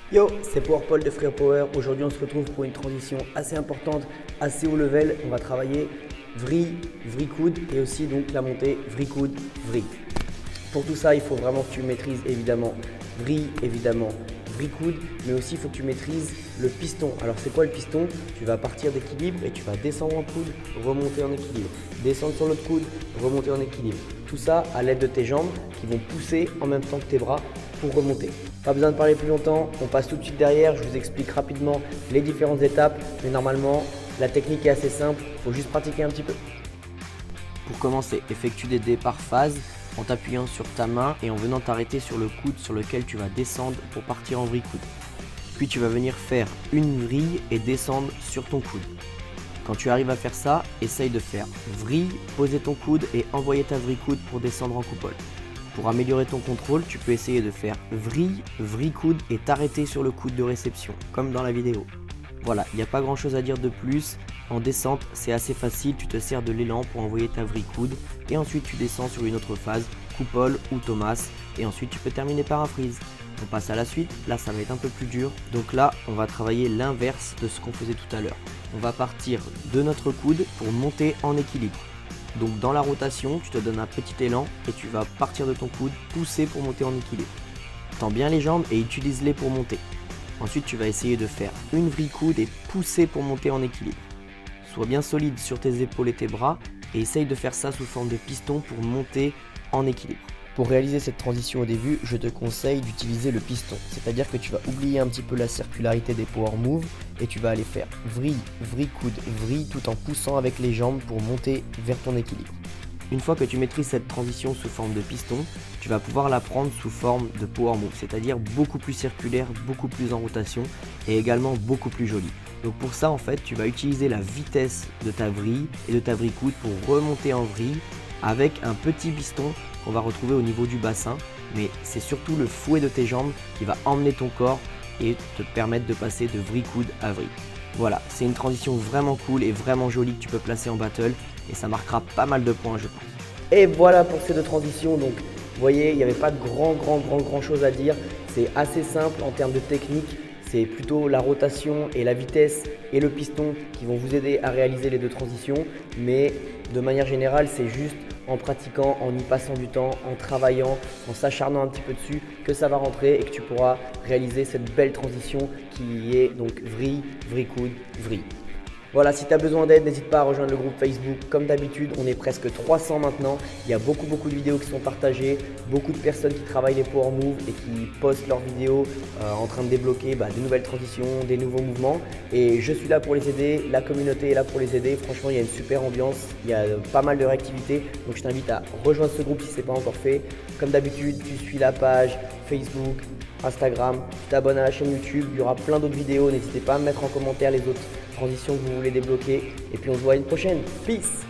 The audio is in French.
Yo, c'est PowerPaul de Free Power. Aujourd'hui, on se retrouve pour une transition assez importante, assez haut level. On va travailler vrille, vrille coude et aussi donc la montée vrille coude, vrille. Pour tout ça, il faut vraiment que tu maîtrises évidemment vrille, vrille coude, mais aussi il faut que tu maîtrises le piston. Alors c'est quoi le piston? Tu vas partir d'équilibre et tu vas descendre en coude, remonter en équilibre, descendre sur l'autre coude, remonter en équilibre. Tout ça à l'aide de tes jambes qui vont pousser en même temps que tes bras pour remonter. Pas besoin de parler plus longtemps, on passe tout de suite derrière, je vous explique rapidement les différentes étapes, mais normalement la technique est assez simple, il faut juste pratiquer un petit peu. Pour commencer, effectue des dés par phase en t'appuyant sur ta main et en venant t'arrêter sur le coude sur lequel tu vas descendre pour partir en vrille coude. Puis tu vas venir faire une vrille et descendre sur ton coude. Quand tu arrives à faire ça, essaye de faire vrille, poser ton coude et envoyer ta vrille coude pour descendre en coupole. Pour améliorer ton contrôle, tu peux essayer de faire vrille, vrille coude et t'arrêter sur le coude de réception, comme dans la vidéo. Voilà, il n'y a pas grand chose à dire de plus. En descente, c'est assez facile, tu te sers de l'élan pour envoyer ta vrille coude et ensuite tu descends sur une autre phase, coupole ou Thomas, et ensuite tu peux terminer par un freeze. On passe à la suite, là ça va être un peu plus dur, donc là on va travailler l'inverse de ce qu'on faisait tout à l'heure. On va partir de notre coude pour monter en équilibre. Donc dans la rotation, tu te donnes un petit élan et tu vas partir de ton coude, pousser pour monter en équilibre. Tends bien les jambes et utilise-les pour monter. Ensuite, tu vas essayer de faire une vrille coude et pousser pour monter en équilibre. Sois bien solide sur tes épaules et tes bras et essaye de faire ça sous forme de piston pour monter en équilibre. Pour réaliser cette transition au début, je te conseille d'utiliser le piston, c'est-à-dire que tu vas oublier un petit peu la circularité des power moves et tu vas aller faire vrille, vrille coude, vrille tout en poussant avec les jambes pour monter vers ton équilibre. Une fois que tu maîtrises cette transition sous forme de piston, tu vas pouvoir la prendre sous forme de power move, c'est-à-dire beaucoup plus circulaire, beaucoup plus en rotation et également beaucoup plus jolie. Donc pour ça en fait, tu vas utiliser la vitesse de ta vrille et de ta vrille coude pour remonter en vrille avec un petit piston qu'on va retrouver au niveau du bassin, mais c'est surtout le fouet de tes jambes qui va emmener ton corps et te permettre de passer de vrille coude à vrille. Voilà, c'est une transition vraiment cool et vraiment jolie que tu peux placer en battle et ça marquera pas mal de points je pense. Et voilà pour ces deux transitions, donc vous voyez, il n'y avait pas de grand chose à dire, c'est assez simple en termes de technique. C'est plutôt la rotation et la vitesse et le piston qui vont vous aider à réaliser les deux transitions. Mais de manière générale, c'est juste en pratiquant, en y passant du temps, en travaillant, en s'acharnant un petit peu dessus que ça va rentrer et que tu pourras réaliser cette belle transition qui est donc vrille, vrille coude, vrille. Voilà, si tu as besoin d'aide, n'hésite pas à rejoindre le groupe Facebook. Comme d'habitude, on est presque 300 maintenant. Il y a beaucoup de vidéos qui sont partagées, beaucoup de personnes qui travaillent les power moves et qui postent leurs vidéos en train de débloquer des nouvelles transitions, des nouveaux mouvements. Et je suis là pour les aider, la communauté est là pour les aider. Franchement, il y a une super ambiance, il y a pas mal de réactivité. Donc je t'invite à rejoindre ce groupe si ce n'est pas encore fait. Comme d'habitude, tu suis la page Facebook, Instagram, tu t'abonnes à la chaîne YouTube, il y aura plein d'autres vidéos. N'hésitez pas à me mettre en commentaire les autres transitions que vous voulez débloquer. Et puis on se voit à une prochaine. Peace!